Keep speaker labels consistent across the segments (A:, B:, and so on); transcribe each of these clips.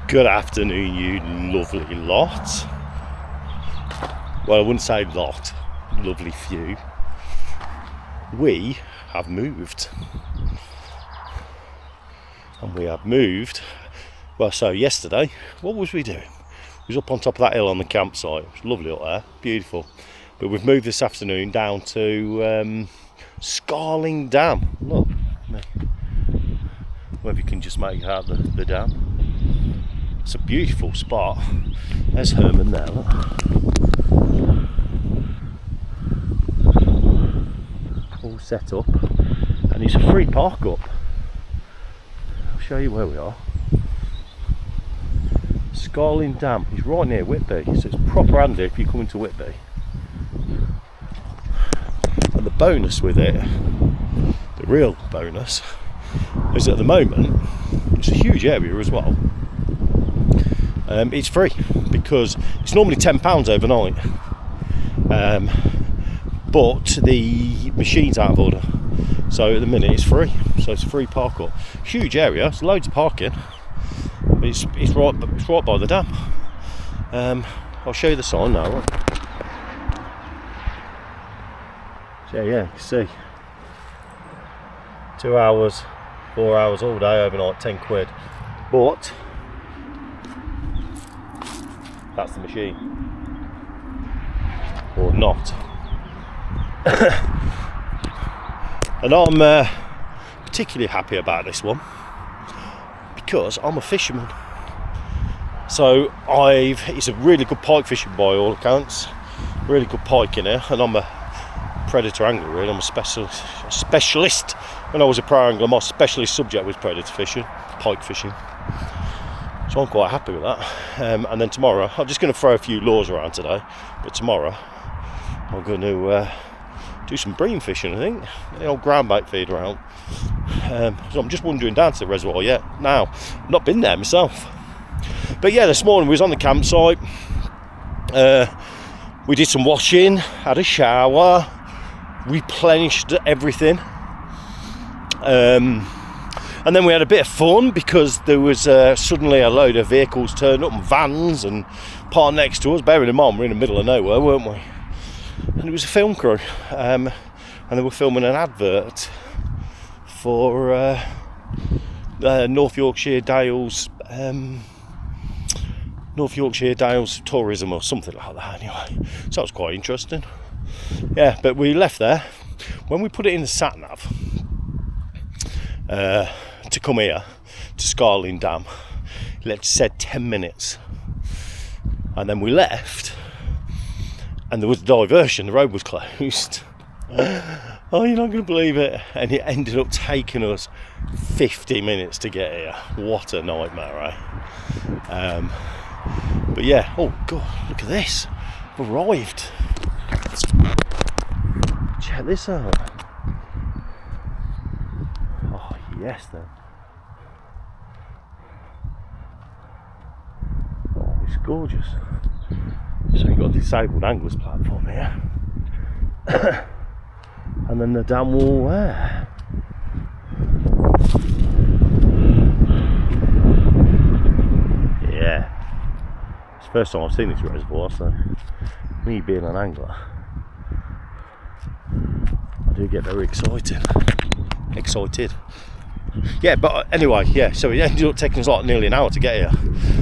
A: Good afternoon, you lovely lot. Well, I wouldn't say lot, lovely few. We have moved. And we have moved. Well, so yesterday, what was we doing? We was up on top of that hill on the campsite. It was lovely up there, beautiful. But we've moved this afternoon down to Scarling Dam. Look, whether you can just make out the dam. It's a beautiful spot. There's Herman there, look. All set up. And it's a free park up. I'll show you where we are. Scarling Dam. He's right near Whitby, so it's proper handy if you come into Whitby. And the bonus with it, the real bonus, is at the moment, it's a huge area as well. It's free because it's normally £10 overnight, but the machine's out of order, so at the minute it's free. So it's a free park up. Huge area, it's loads of parking. It's right by the dam. I'll show you the sign now. Right? So yeah, you can see 2 hours, 4 hours all day overnight, £10. But that's the machine, or not. And I'm particularly happy about this one because I'm a fisherman. So it's a really good pike fishing by all accounts, really good pike in here, and I'm a predator angler really. I'm a specialist. When I was a pro angler, my specialist subject was predator fishing, pike fishing. So I'm quite happy with that. And then tomorrow, I'm just going to throw a few lures around today, but tomorrow I'm going to do some bream fishing, I think. The old ground bait feed around. So I'm just wandering down to the reservoir yet. Now, I've not been there myself. But yeah, this morning we was on the campsite. We did some washing, had a shower, replenished everything. And then we had a bit of fun because there was suddenly a load of vehicles turned up and vans and parked next to us. Bearing in mind, we're in the middle of nowhere, weren't we? And it was a film crew, and they were filming an advert for North Yorkshire Dales tourism or something like that. Anyway, so that was quite interesting. Yeah, but we left there. When we put it in the sat nav to come here to Scarling Dam, it said 10 minutes, and then we left and there was a diversion, the road was closed. Oh, you're not going to believe it, and it ended up taking us 50 minutes to get here. What a nightmare, eh? But yeah, oh god, look at this, we've arrived. Check this out. Oh yes then. Oh, it's gorgeous. So you've got a disabled anglers platform here. And then the dam wall there. Yeah. It's the first time I've seen this reservoir, so me being an angler, I do get very excited. Yeah, but anyway, yeah, so it ended up taking us like nearly an hour to get here.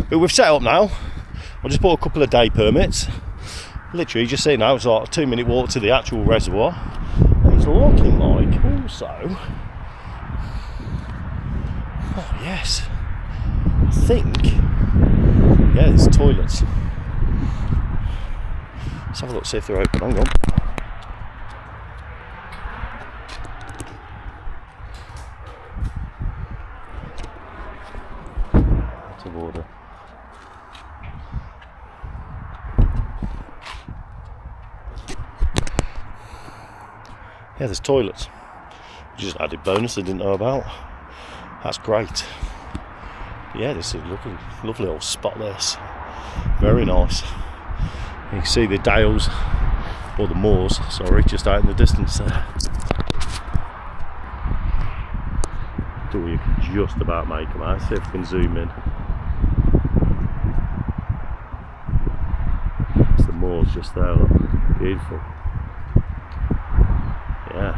A: But we've set up now. I just bought a couple of day permits. Literally, just see now, it's like a 2-minute walk to the actual reservoir. And it's looking like also, oh yes, I think, yeah, there's toilets. Let's have a look, see if they're open. Hang on. Out of order. Yeah, there's toilets, which is an added bonus I didn't know about. That's great. Yeah, this is a lovely old spot, this. Very nice. You can see the dales, or the moors, sorry, just out in the distance there. Do you just about make them out? See if we can zoom in. falls just there, look. Beautiful. Yeah.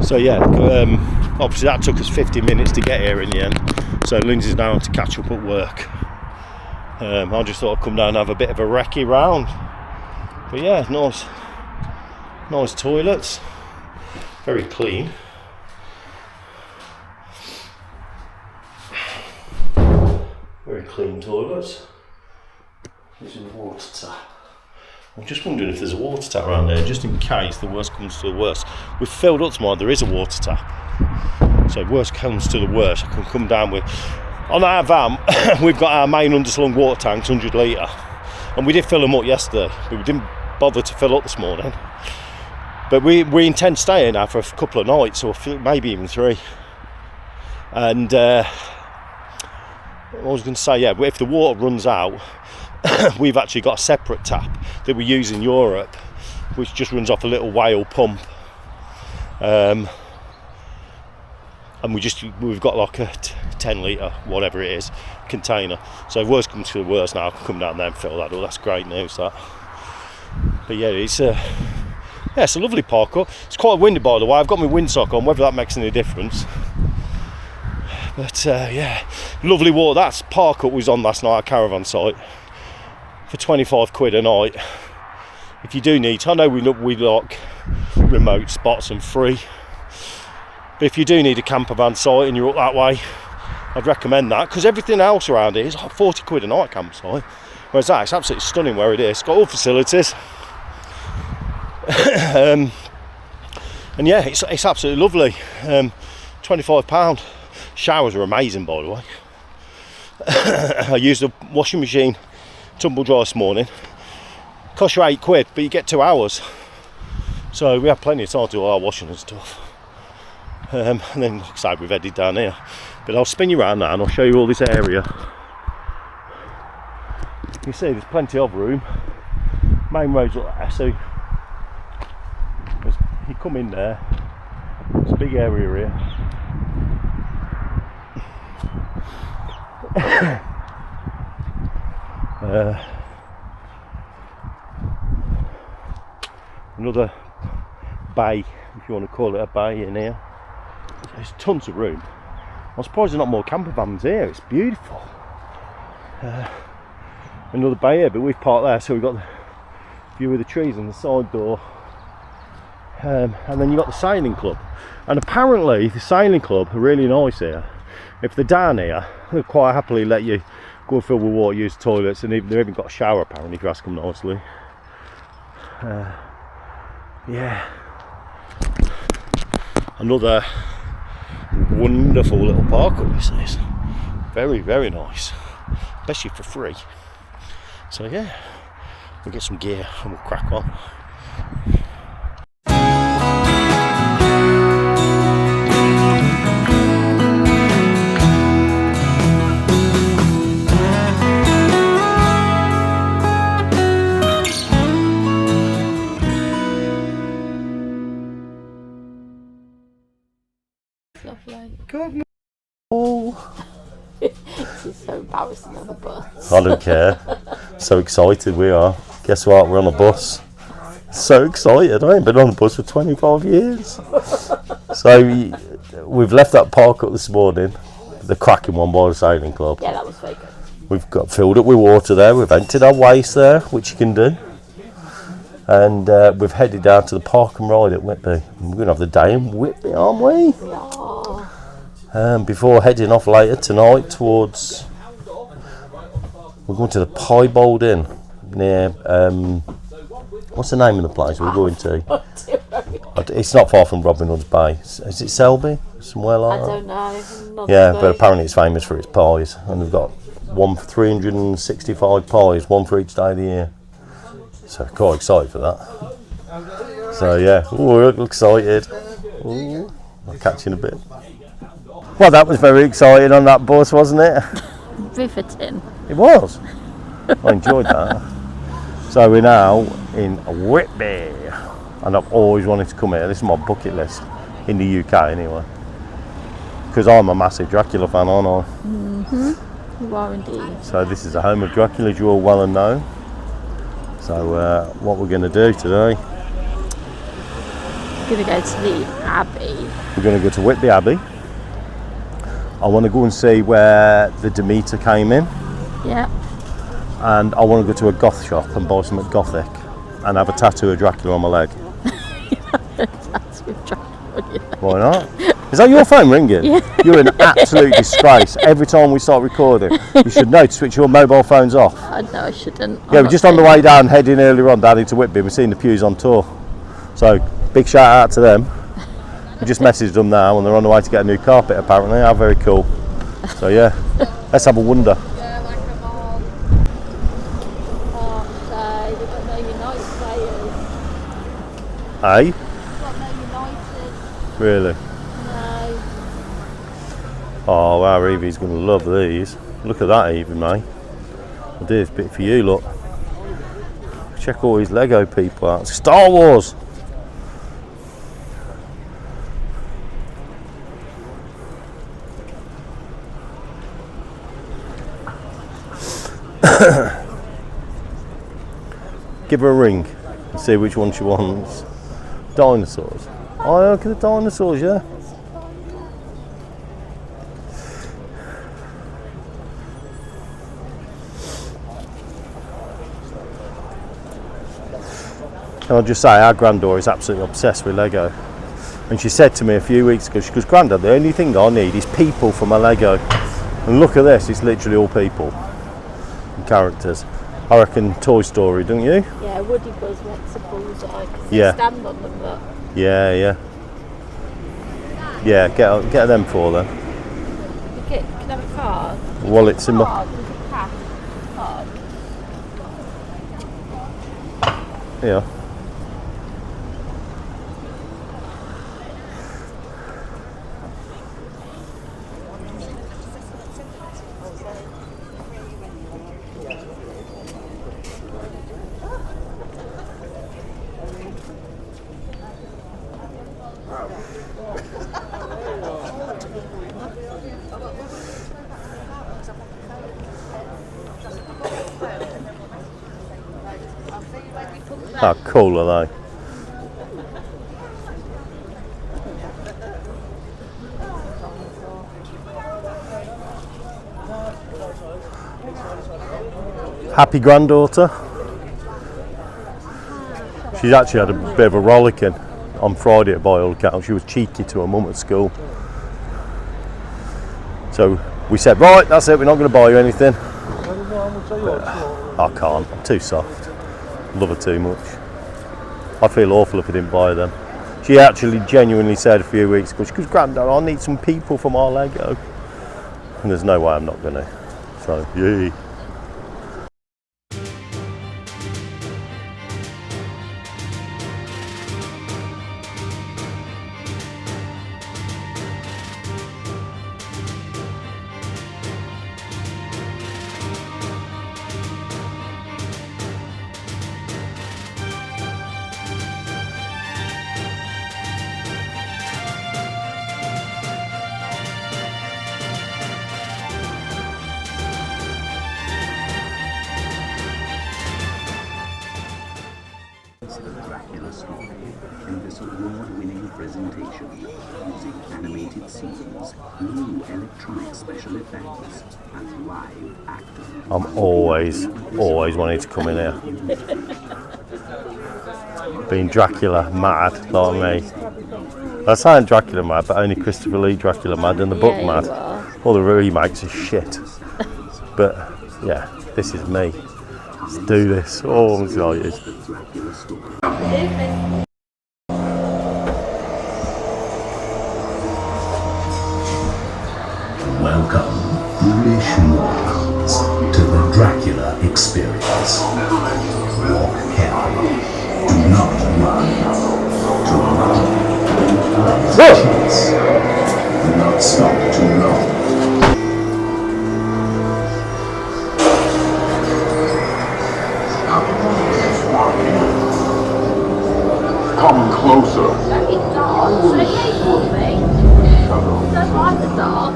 A: So yeah, obviously that took us 50 minutes to get here in the end. So Lindsay's now on to catch up at work. I just thought I'd come down and have a bit of a recce round. But yeah, nice toilets. Very clean. Very clean toilets. There's a water tap. I'm just wondering if there's a water tap around there, just in case the worst comes to the worst. We've filled up tomorrow, there is a water tap. So if worst comes to the worst, I can come down with... On our van, we've got our main underslung water tanks, 100 litre. And we did fill them up yesterday, but we didn't bother to fill up this morning. But we intend staying now for a couple of nights, or maybe even 3. And I was going to say, yeah, if the water runs out, we've actually got a separate tap that we use in Europe, which just runs off a little whale pump. And we've got like a 10 litre, whatever it is, container. So if worst comes to the worst now, I can come down there and fill that up. That's great news, that. But yeah, it's a lovely park up. It's quite windy, by the way. I've got my windsock on, whether that makes any difference. But yeah, lovely water. That's park up we was on last night at caravan site for 25 quid a night. If you do need, I know we like remote spots and free. But if you do need a camper van site and you're up that way, I'd recommend that, because everything else around here is like 40 quid a night campsite. Whereas that, it's absolutely stunning where it is. It's got all facilities. And yeah, it's absolutely lovely. £25. Showers are amazing, by the way. I used a washing machine tumble dry this morning. Costs you 8 quid, but you get 2 hours. So we have plenty of time to do all our washing and stuff. And then, like I say, we've headed down here. But I'll spin you around now and I'll show you all this area. You see, there's plenty of room. Main road's up there, so you come in there. It's a big area here. Another bay, if you want to call it a bay, in here. There's tons of room. I'm surprised there's not more camper vans here. It's beautiful. Another bay here, but we've parked there, so we've got the view of the trees on the side door. And then you've got the sailing club. And apparently the sailing club are really nice here. If they're down here, they'll quite happily let you go and fill with water, use the toilets, and they've even got a shower apparently, if you ask them nicely. Yeah. Another wonderful little park up this is. Very, very nice. Especially for free. So yeah, we'll get some gear and we'll crack on.
B: Lovely.
A: Good morning. Oh.
B: This is so embarrassing on the bus.
A: I don't care. So excited we are. Guess what? We're on a bus. So excited. I ain't been on a bus for 25 years. So we've left that park up this morning, the cracking one by the sailing club.
B: Yeah, that was very good.
A: We've got filled up with water there. We've emptied our waste there, which you can do. And we've headed down to the park and ride at Whitby. We're going to have the day in Whitby, aren't we?
B: Yeah.
A: Before heading off later tonight towards... We're going to the Piebald Inn near... what's the name of the place we're going to? It's not far from Robin Hood's Bay. Is it Selby? Somewhere like that?
B: I don't know.
A: Yeah, but apparently it's famous for its pies. And they've got 365 pies, one for each day of the year. So quite excited for that. So yeah, we're excited. Ooh, I'll catch you in a bit. Well, that was very exciting on that bus, wasn't it?
B: Riveting.
A: It was. I enjoyed that. So we're now in Whitby, and I've always wanted to come here. This is my bucket list in the UK anyway, because I'm a massive Dracula fan, aren't I?
B: You are indeed.
A: So this is the home of Dracula, as you're all well and known. So what we're going to do today,
B: We're going to go to the Abbey.
A: we're going to go to Whitby Abbey. I want to go and see where the Demeter came in,
B: Yeah.
A: and I want to go to a goth shop and buy something gothic and have a tattoo of Dracula on my leg.
B: That's with Dracula.
A: Why not? Is that your phone ringing?
B: Yeah.
A: You're an absolute disgrace. Every time we start recording, you should know to switch your mobile phones off.
B: No, I shouldn't.
A: Yeah, we're just on the way down, heading earlier on down into Whitby. We're seeing the Pews on tour. So, big shout out to them. We just messaged them now and they're on the way to get a new carpet apparently. How very cool. So yeah, let's have a wander. Hey? Really?
B: No.
A: Oh wow, Evie's going to love these. Look at that, Evie, mate. I'll do this bit for you, look. Check all these Lego people out. Star Wars! Give her a ring and see which one she wants. Dinosaurs. Oh, look at the dinosaurs, yeah. Can I just say, our granddaughter is absolutely obsessed with Lego. And she said to me a few weeks ago, she goes, Grandad, the only thing I need is people for my Lego. And look at this, it's literally all people and characters. I reckon Toy Story, don't you?
B: Yeah, Woody Buzz wants a bullseye.
A: Yeah.
B: They stand on them, but...
A: Yeah. Yeah, get them for them.
B: You can have a card.
A: Wallets in my...
B: Card, there's a cash card.
A: Yeah. How cool are they? Happy granddaughter. She's actually had a bit of a rollicking on Friday by all accounts. She was cheeky to her mum at school. So we said, right, that's it, we're not going to buy you anything. But I can't, I'm too soft. Love her too much. I'd feel awful if I didn't buy them. She actually genuinely said a few weeks ago, she goes, Grandad, I need some people for my Lego. And there's no way I'm not going to. So, yay.
C: In this award-winning presentation, music, animated scenes, new electronic special effects, and live acting.
A: I'm always wanting to come in here. Being Dracula mad, like me. I sound Dracula mad, but only Christopher Lee Dracula mad and the book
B: Yeah,
A: mad.
B: you are.
A: All the remakes are shit. But yeah, this is me. Let's do this. Oh, I'm excited.
C: Welcome, foolish mortals, to the Dracula experience. Walk carefully. Do not run. To run. Chase. Do not stop too long.
D: Come closer.
B: It's dark. Don't like the dark.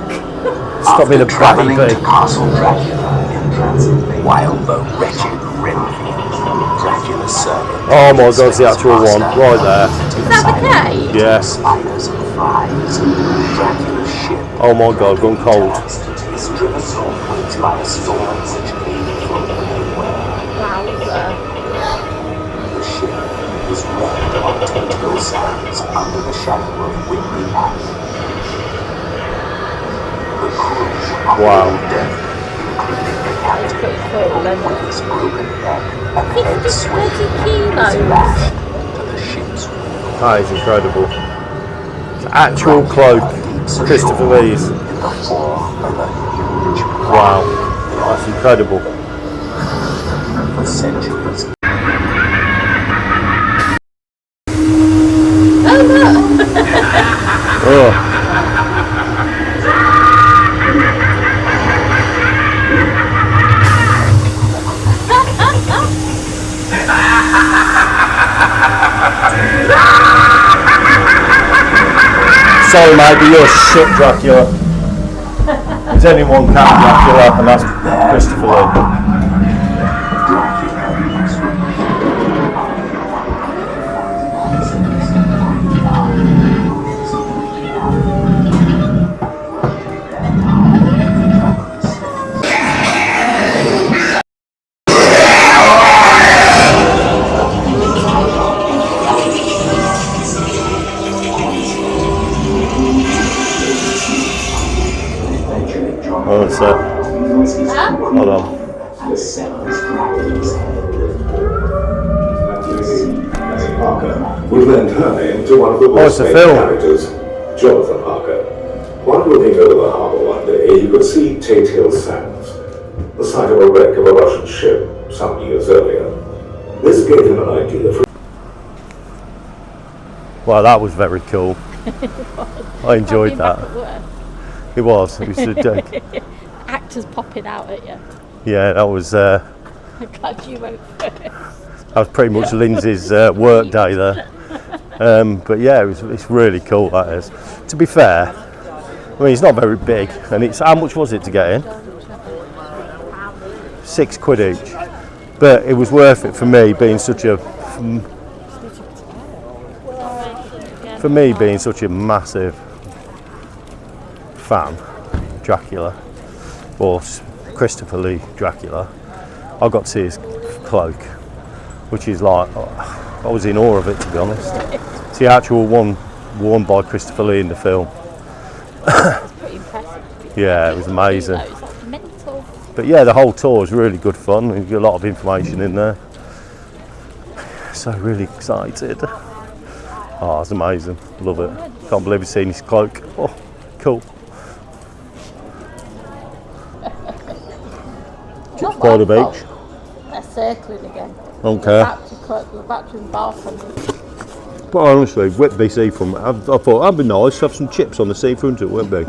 A: Stop being a batty
C: Traveling to
A: bee.
C: Castle Dracula in Transylvania, while the wretched Renfield, Dracula's servant,
A: Oh my god, it's the actual one, right there.
B: Is that the cave?
A: Yeah.
C: spiders and flies, Dracula's ship,
A: Oh my god, gone cold.
C: is driven northwards by a storm which leads from nowhere.
B: Wowzer.
C: The ship is wrecked on tentacle sands under the shadow of Whitby Abbey. The crew of
A: Wow.
C: death, including the captain,
B: Pretty cool, isn't it?
C: with his broken neck and head
B: 50
C: swelling,
B: kilos.
C: is lashed to the ship's wall.
A: That is incredible. It's an actual cloak, Christopher Lee's.
C: In the form of a huge
A: Wow, that's incredible.
C: for centuries.
A: Oh. Sorry mate, but you're shit Dracula. There's only one cat Dracula and that's Christopher Lee. Oh, that's it. Hold on.
E: Parker would lend her name to one of the
A: it's a
E: worst
A: film.
E: characters, Jonathan Parker. While looking over the harbour one day, he could see Tate Hill Sands, the site of a wreck of a Russian ship some years earlier. This gave him an idea for
A: Well, that was very cool. I enjoyed that. It was a joke.
B: Actors popping out at you.
A: Yeah, that was
B: I'm glad you went first.
A: that was pretty much Lindsay's work day there. But yeah, it's really cool, that is. To be fair, I mean, it's not very big, and it's, how much was it to get in? £6 each. But it was worth it for me being such a, massive fan of Dracula, or Christopher Lee Dracula. I got to see his cloak, which is like, I was in awe of it, to be honest. It's the actual one worn by Christopher Lee in the film.
B: It's pretty impressive.
A: Yeah, it was amazing.
B: It's like mental.
A: But yeah, the whole tour is really good fun. There's a lot of information in there. So really excited. Oh, it's amazing. Love it. Can't believe I've seen his cloak. Oh, cool. Just by the beach.
B: They're circling again.
A: Don't care.
B: We're back to embark on them.
A: But honestly, Whitby seafront, I thought that'd be nice to have some chips on the seafront at Whitby.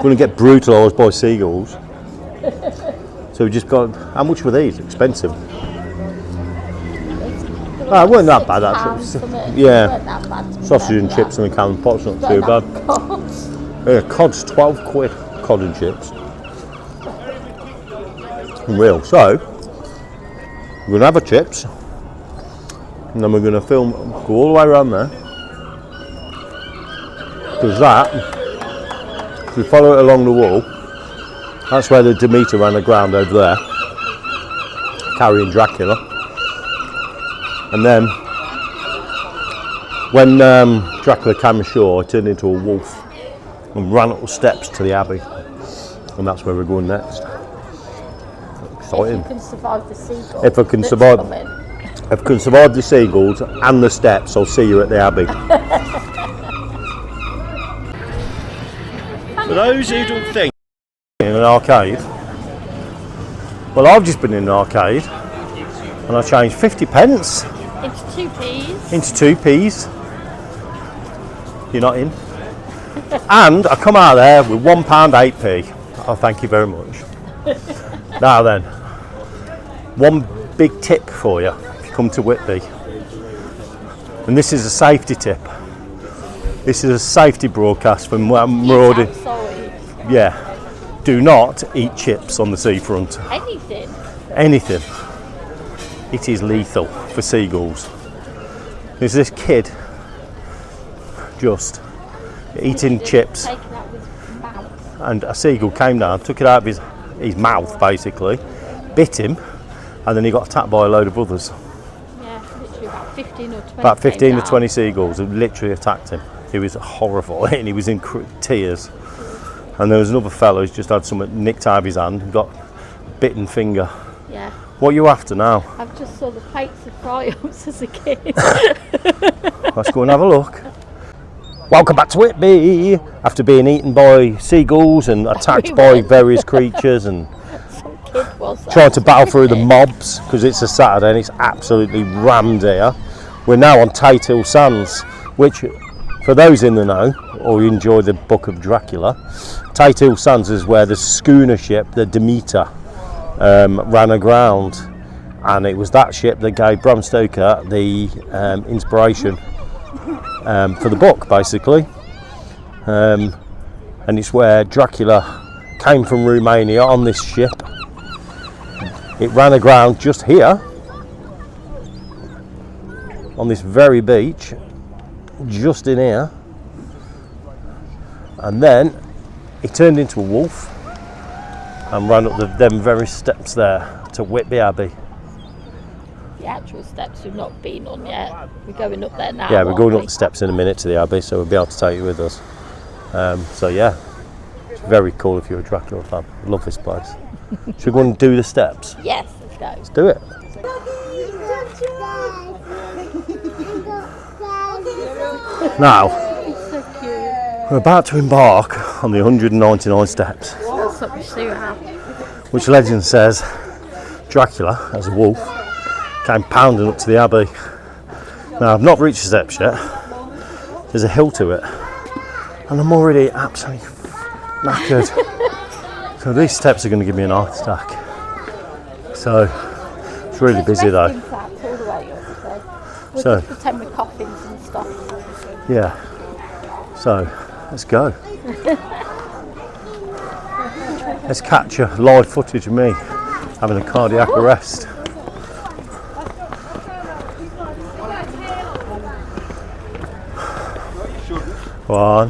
A: Going to get brutalised by seagulls. So we just got, how much were these? Expensive. Ah, it weren't that bad actually. Yeah, sausage and chips and a can of pot's not too bad. Yeah, cod's £12. Cod and chips. Unreal. So, we're going to have a chips, and then we're going to film, go all the way around there. Because that, if we follow it along the wall, that's where the Demeter ran aground over there, carrying Dracula. And then, when Dracula came ashore, he turned into a wolf and ran up the steps to the Abbey. And that's where we're going next. Exciting.
B: If you can survive the seagulls.
A: If I can survive the seagulls and the steps, I'll see you at the Abbey. For those who don't think in an arcade, well, I've just been in an arcade and I changed 50p
B: Into 2p.
A: into 2p's. You're not in. And I come out of there with £1 8p. Oh, thank you very much. Now then, one big tip for you if you come to Whitby, and this is a safety tip. This is a safety broadcast from Marauder.
B: I'm sorry.
A: Yeah. Do not eat chips on the seafront.
B: Anything.
A: Anything. It is lethal for seagulls. There's this kid just eating chips,
B: Taking out with his mouth.
A: and a seagull came down, took it out of his mouth basically, bit him, and then he got attacked by a load of others.
B: Yeah, literally about 15 or 20.
A: About 15
B: came
A: or
B: down.
A: 20 seagulls have literally attacked him. He was horrified and he was in tears. And there was another fellow who's just had something nicked out of his hand and got a bitten finger.
B: Yeah.
A: What are you after now?
B: I've just saw the plates of fry-ups as a kid.
A: Let's go and have a look. Welcome back to Whitby. After being eaten by seagulls and attacked by various creatures and
B: Some kid was that.
A: trying to battle through the mobs because it's a Saturday and it's absolutely rammed here. We're now on Tate Hill Sands, which, for those in the know or who enjoy the book of Dracula, Tate Hill Sands is where the schooner ship, the Demeter, ran aground, and it was that ship that gave Bram Stoker the inspiration for the book, basically. And it's where Dracula came from Romania on this ship. It ran aground just here, on this very beach, just in here, and then he turned into a wolf and ran up them very steps there to Whitby Abbey.
B: The actual steps we've not been on yet. We're going up there now.
A: Yeah, we're going up
B: aren't
A: the steps in a minute to the Abbey, so we'll be able to take you with us. So yeah, it's very cool if you're a Dracula fan. Love this place. Should we go and do the steps?
B: we? Yes, let's go.
A: Let's do it. Now,
B: So cute.
A: we're about to embark on the 199 steps,
B: That's what we see now.
A: which legend says Dracula, as a wolf, came pounding up to the Abbey. Now, I've not reached the steps yet. There's a hill to it, and I'm already absolutely knackered. So these steps are going to give me an heart attack. So it's really busy though.
B: Resting flats all the way up, so we'll
A: So-
B: just pretend we're coffins and stuff.
A: Yeah. So let's go. Let's capture live footage of me having a cardiac arrest. One,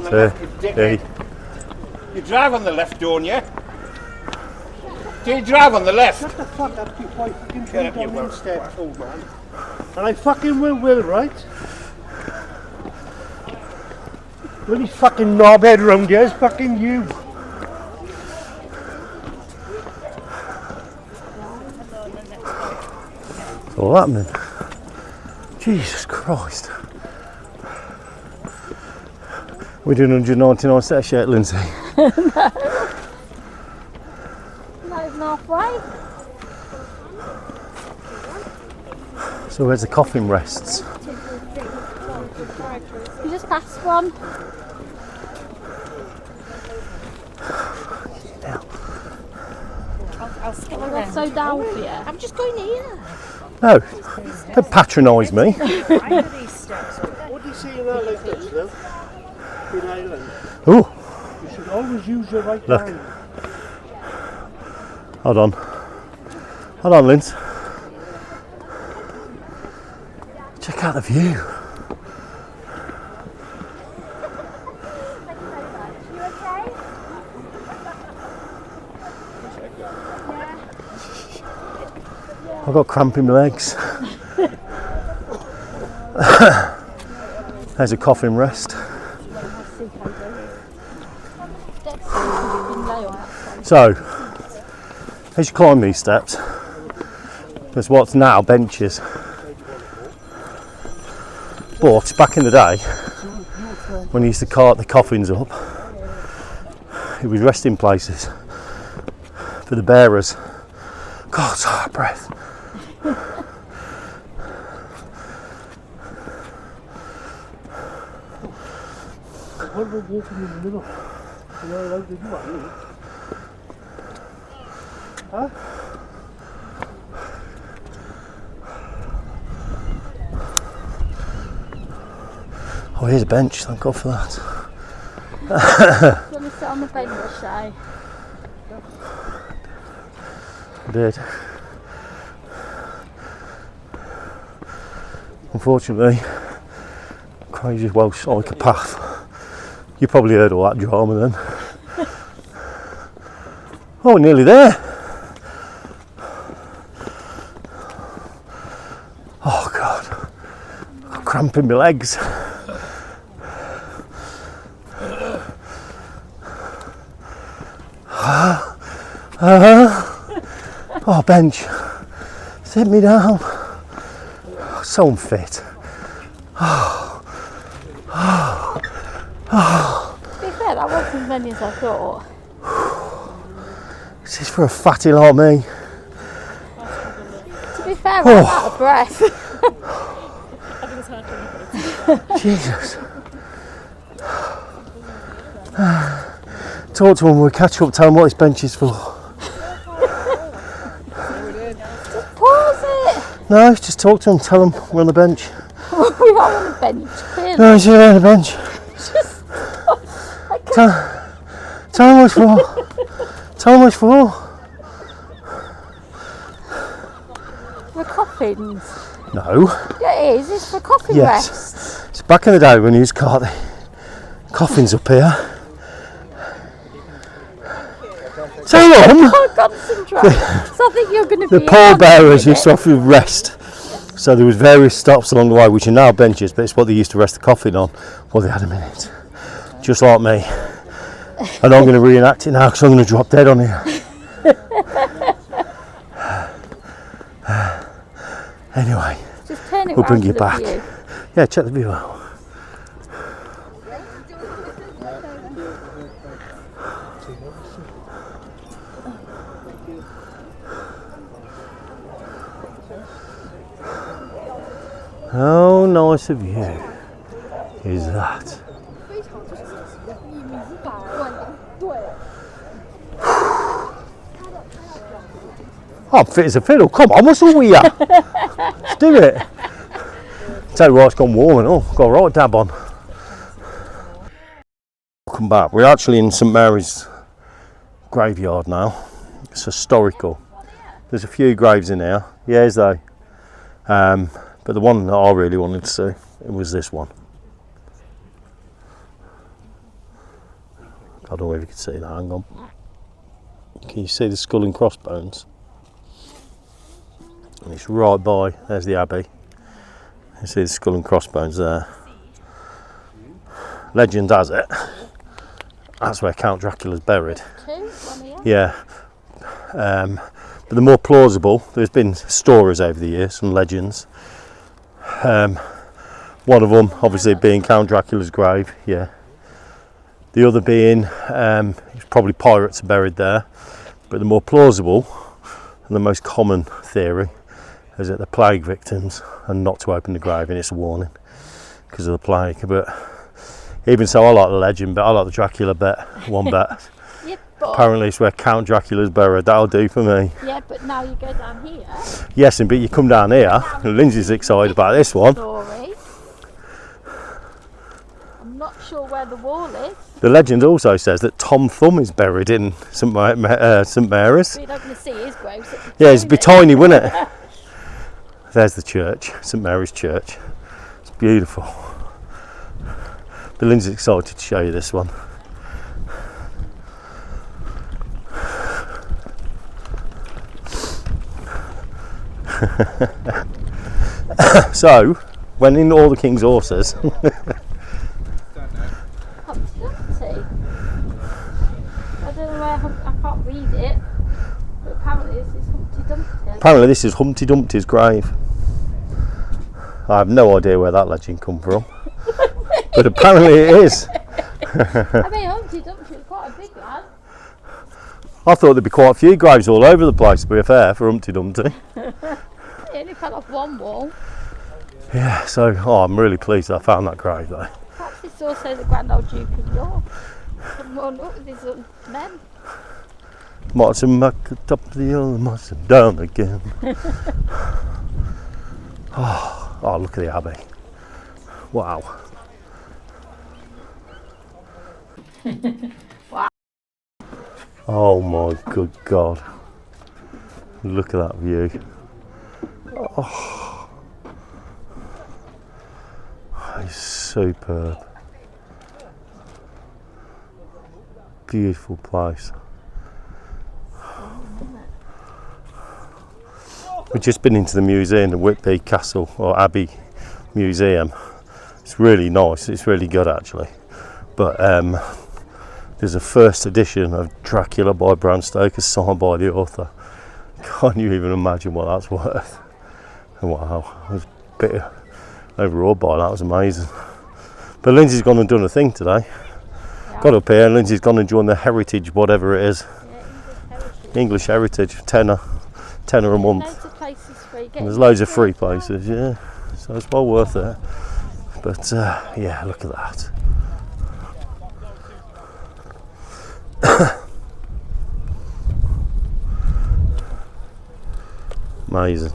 A: two, three.
F: You drive on the left, don't you? Do you drive on the left?
G: Shut the fuck up before I fucking
F: Get up,
G: come
F: you
G: down
F: will.
G: them steps, old man. And I fucking will, right? Really fucking knobhead round here is fucking you.
A: It's all happening. Jesus Christ. We're doing 199 steps yet, Lindsay.
B: Not even halfway.
A: So where's the coffin rests?
B: You just passed one. Oh, that's so down for you. I'm just going here.
A: No, don't patronise me.
G: What do you see in that like this, though? In Ireland.
A: Oh,
G: You should always use your right
A: Look.
G: hand.
A: hold on. Hold on, Linz. Check out the view. I've got cramp in my legs. There's a coffin rest. So, as you climb these steps, there's what's now benches. But back in the day, when you used to cart the coffins up, it was resting places for the bearers. God, so out of breath.
G: What about walking in the middle? You know, like they do that, really. Huh?
A: Oh, here's a bench, thank God for that.
B: Do you want to sit on on the bench, eh?
A: I did. Unfortunately, crazy Welsh psychopath. You probably heard all that drama then. Oh, we're nearly there. Oh God, I've got cramp in my legs. Oh, bench, sit me down. So unfit.
B: To be fair, that wasn't as many as I thought.
A: This is for a fatty like me.
B: To be fair, I'm out of breath.
A: Jesus. Talk to him when we catch up, tell him what this bench is for.
B: Pause it.
A: No, just talk to him, tell him we're on the bench.
B: We are on the bench, clearly.
A: No, he's on the bench. Tell him what it's for. Tell him what it's for.
B: For coffins.
A: No.
B: Yeah, it is. It's for coffin
A: Yes.
B: rest.
A: It's back in the day when you used to got the coffins up here. Tell them.
B: Oh, concentrate. So I think you're going to be
A: The pallbearers used to offer rest. So there was various stops along the way, which are now benches, but it's what they used to rest the coffin on. Well, they had a minute. Just like me. And I'm going to reenact it now because I'm going to drop dead on here. Anyway,
B: just turn it
A: we'll bring
B: round
A: you
B: to the
A: back.
B: view.
A: Yeah, check the view out. How nice a view is that? I'm fit as a fiddle. Come on, what's all with you? Let's do it. Tell you what, it's gone warm and all. Got a right dab on. Welcome back. We're actually in St Mary's graveyard now. It's historical. There's a few graves in here. Yeah, is they? But the one that I really wanted to see, it was this one. I don't know if you can see that. Hang on. Can you see the skull and crossbones? And it's right by, there's the abbey. You see the skull and crossbones there. Legend has it, that's where Count Dracula's buried. Yeah. But the more plausible, there's been stories over the years, some legends. One of them obviously being Count Dracula's grave, yeah. The other being, it's probably pirates are buried there. But the more plausible and the most common theory is that they're plague victims and not to open the grave, and it's a warning because of the plague. But even so, I like the legend, but I like the Dracula bet, one bet.
B: Yeah, but
A: Apparently it's where Count Dracula's buried. That'll do for me.
B: yeah, but now you go down here.
A: Yes, but you come down here, and Lindsay's excited about this one.
B: Story. I'm not sure where the wall is.
A: The legend also says that Tom Thumb is buried in St Mary's.
B: So you're not going to see his grave. So
A: Yeah, it'd be tiny, wouldn't it? There's the church, St Mary's Church. It's beautiful. But Lynn's excited to show you this one. So, when in All the King's Horses,
B: Humpty Dumpty. I don't know where I can't read it, but apparently this is Humpty Dumpty.
A: apparently this is Humpty Dumpty's grave. I have no idea where that legend come from, but apparently it is.
B: I mean, Humpty Dumpty was quite a big lad.
A: I thought there'd be quite a few graves all over the place, to be fair, for Humpty Dumpty.
B: He only fell off one wall.
A: Yeah, so I'm really pleased I found that grave though.
B: Perhaps it's also the Grand Old Duke of York. Come on up with his men.
A: Marching back up the hill, marching down again. Oh, look at the abbey. Wow. Oh my good God. Look at that view. Oh, it's superb. Beautiful place. We've just been into the museum, the Whitby Castle or Abbey Museum. It's really nice, it's really good actually. But there's a first edition of Dracula by Bram Stoker signed by the author. Can't you even imagine what that's worth? Wow, I was a bit overawed by that, it was amazing. But Lindsay's gone and done a thing today.
B: Yeah.
A: Got up here and Lindsay's gone and joined the Heritage, whatever it is.
B: Yeah,
A: English Heritage, tenner a month.
B: Loads of places where you get
A: And there's loads of free places, yeah. So it's well worth it. But yeah, look at that. Amazing.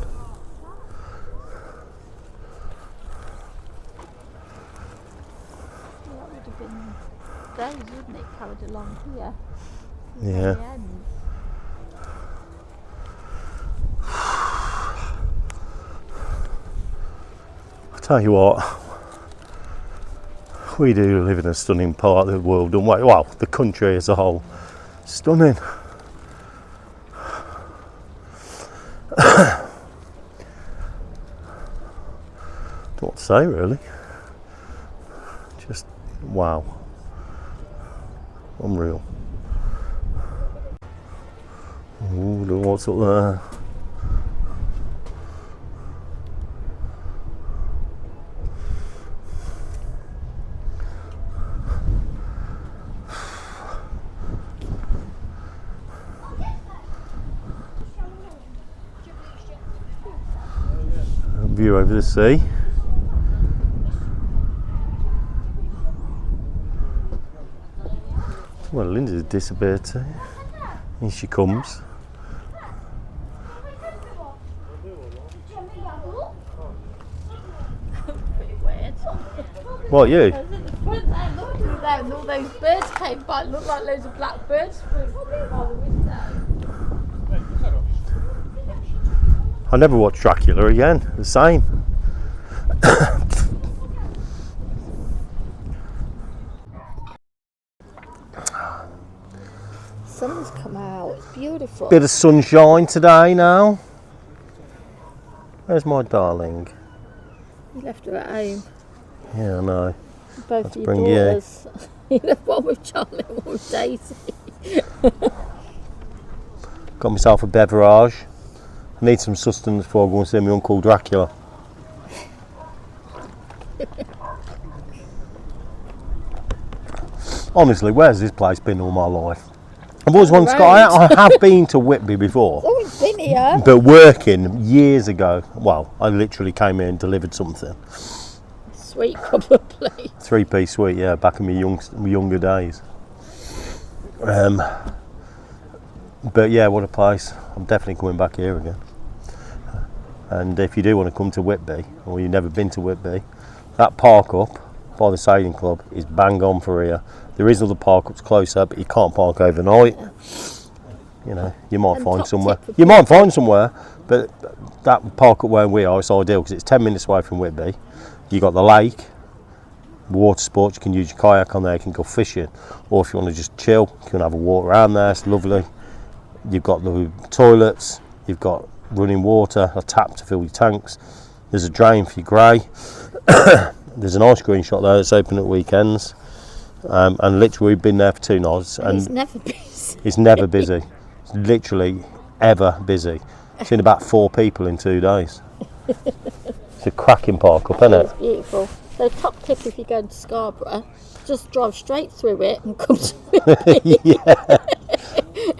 B: That would have been those, wouldn't it, carried along here?
A: Yeah.
B: The end.
A: I'll tell you what, we do live in a stunning part of the world, don't we? Well, the country as a whole. Stunning. Don't know what to say really. Just wow. Unreal. Ooh, look what's up there. View over the sea. Well, Linda's disappeared too. Here she comes.
B: Pretty weird.
A: What, you?
B: I was at the front there looking down and all those birds came by. It looked like loads of black birds flew by the window.
A: I never watched Dracula again. The same.
B: Sun's come out. It's beautiful.
A: Bit of sunshine today now. Where's my darling?
B: You left her at home.
A: Yeah, I know.
B: Both
A: Let's
B: your
A: bring you.
B: daughters. You left one with Charlie and one with Daisy.
A: Got myself a beverage. I need some sustenance before I go and see my Uncle Dracula. Honestly, where's this place been all my life? I've always wanted to go. I have been to Whitby before,
B: Oh, we've been here.
A: but working years ago. Well, I literally came here and delivered something.
B: Sweet, probably.
A: 3-piece suite, yeah, back in my younger days. But yeah, what a place. I'm definitely coming back here again. And if you do want to come to Whitby, or you've never been to Whitby, that park up by the sailing club is bang on for here. There is other park ups closer, but you can't park overnight. You know, you might
B: And
A: find
B: top
A: somewhere.
B: tip for
A: You might find somewhere, but that park up where we are, it's ideal because it's 10 minutes away from Whitby. You got the lake, water sports, you can use your kayak on there, you can go fishing, or if you want to just chill, you can have a walk around there, it's lovely. You've got the toilets, you've got running water, a tap to fill your tanks, there's a drain for your grey, there's an ice cream shop there that's open at weekends, and literally we've been there for 2 nights
B: And
A: and
B: it's never busy.
A: it's never busy. It's literally ever busy. Seen about 4 people in 2 days. It's a cracking park up, isn't it?
B: It's beautiful. So top tip if you're going to Scarborough, just drive straight through it and come to Whitby.
A: Yeah,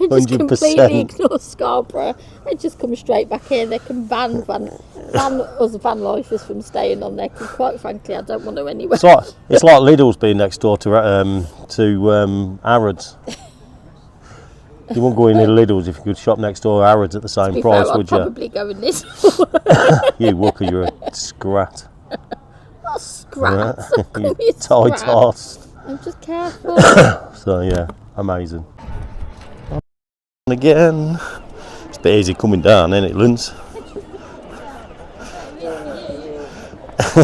B: And just
A: 100%.
B: completely ignore Scarborough and just come straight back here. They can ban us Vanlifers from staying on there because quite frankly I don't want to anywhere.
A: It's like Lidl's being next door to Harrods. You wouldn't go in Lidl's if you could shop next door to Harrods at the same
B: To be
A: price,
B: fair,
A: would
B: I'd
A: you?
B: probably go in this.
A: You would, 'cause you're a scrat.
B: Not scrat.
A: You tight-arsed.
B: I'm just careful.
A: So yeah, amazing. again. It's a bit easy coming down, isn't it, Linz?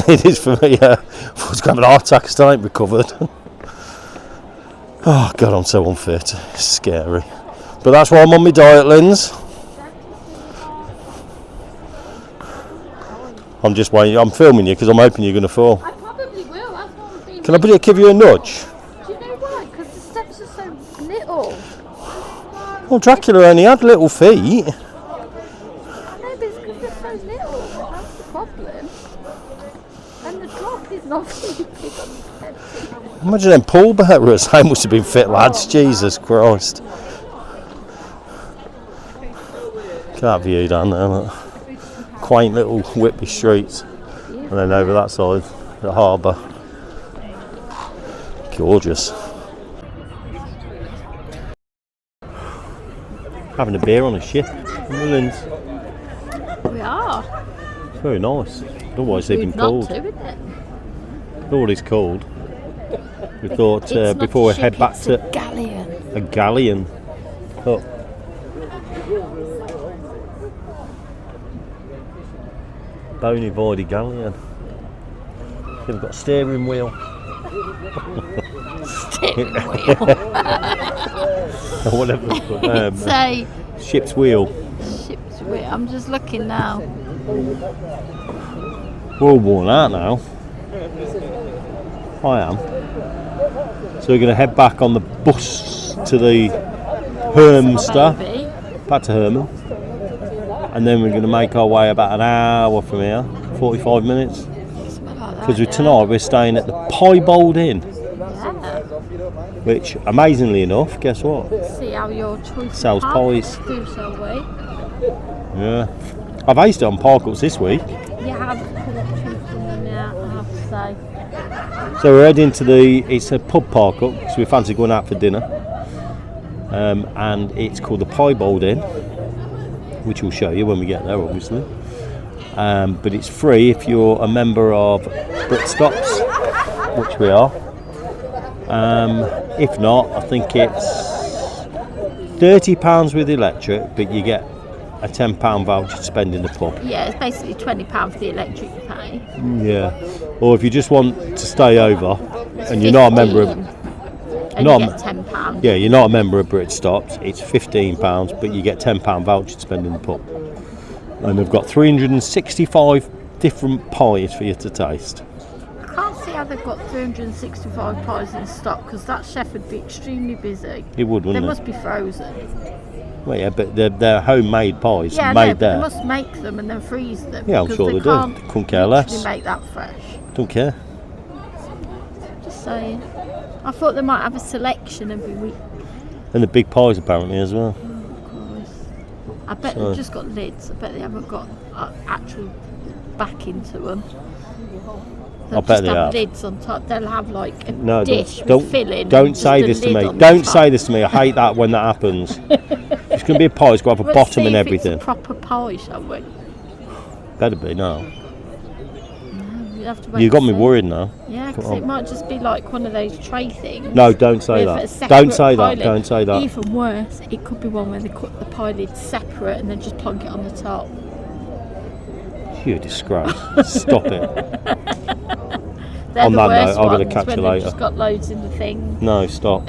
A: It is for me. I was having a heart attack, I still ain't recovered. Oh God, I'm so unfit. It's scary. But that's why I'm on my diet, Linz. I'm just waiting. I'm filming you because I'm hoping you're going to fall.
B: I probably will. That's what I'm thinking.
A: Can I give you a nudge?
B: Do you know why? Because the steps are so little.
A: Well, Dracula only had little feet.
B: I know, but it's because they're so little. That's the problem. And the drop is not really big on the steps.
A: Imagine them pallbearers. They must have been fit lads. Jesus Christ. Can't view down there. Look. Quaint little Whitby streets. And then over that side, the harbour. Gorgeous. Having a beer on a ship. Linz.
B: We are.
A: It's very nice. Otherwise they've been cold.
B: Not to, isn't it?
A: Thought it's cold. We thought
B: It's not
A: before
B: a
A: we head
B: ship,
A: back
B: it's
A: to
B: a galleon.
A: a galleon. Oh. Bony voidy galleon. They've got steering wheel.
B: Steering wheel.
A: Or whatever it's called.
B: It's a
A: Ship's wheel.
B: ship's wheel. I'm just looking now.
A: We're all worn out now. I am. So we're going to head back on the bus to the Hermster.
B: Maybe.
A: Back to Herman. And then we're going to make our way about an hour from here. 45 minutes.
B: Something like that,
A: Because tonight we're staying at the Piebald Inn.
B: Yeah.
A: Which, amazingly enough, guess what?
B: See how your choice
A: Sells pies.
B: do, shall we?
A: Yeah. I've aced it on park-ups this week.
B: You have choosing them, yeah, I have to say.
A: So we're heading to it's a pub park-up, so we fancy going out for dinner. And it's called the Piebald Inn, which we'll show you when we get there, obviously. But it's free if you're a member of Brit Stops, which we are. If not, I think it's £30 with electric, but you get a £10 voucher to spend in the pub.
B: Yeah, it's basically £20 for the electric you pay.
A: Yeah. Or if you just want to stay over and you're not a member of...
B: And you get £10.
A: Yeah, you're not a member of Brit Stops, it's £15, but you get £10 voucher to spend in the pub. And they've got 365 different pies for you to taste.
B: I can't see how they've got 365 pies in stock because that chef would be extremely busy.
A: It would,
B: They
A: wouldn't it?
B: must be frozen.
A: Well, yeah, but they're homemade pies,
B: Yeah,
A: made
B: no,
A: there.
B: they must make them and then freeze them.
A: Yeah, I'm
B: because
A: sure they do.
B: can't
A: They couldn't care less.
B: literally make that fresh.
A: Don't care.
B: Just saying. I thought they might have a selection every week.
A: And the big pies apparently as well.
B: Of course. I bet
A: So-
B: they've just got lids. I bet they haven't got actual backing to them. They'll
A: I bet
B: just
A: they
B: have
A: have.
B: lids on top. They'll have like a
A: No,
B: dish
A: don't
B: with filling.
A: don't
B: and just
A: say
B: a
A: this to
B: lid
A: me.
B: on
A: Don't
B: top.
A: say this to me. I hate that when that happens. It's going to be a pie. It's got to have a
B: Let's
A: bottom
B: see
A: and
B: if
A: everything.
B: It's a proper pie, shall we?
A: Better be, no.
B: You have to wait.
A: You got
B: and
A: me
B: see.
A: worried now.
B: Yeah, because
A: Come on.
B: it might just be like one of those tray things.
A: No, don't say
B: with a
A: that.
B: separate
A: Don't say
B: pie
A: that.
B: lid.
A: Don't say that.
B: Even worse, it could be one where they cut the pie lid separate and then just plonk it on the top.
A: You disgrace. Stop it.
B: They're
A: On
B: the
A: that
B: worst
A: note, I'm gonna
B: ones
A: catch
B: when
A: you
B: they've
A: later.
B: just got loads in the thing.
A: No, stop.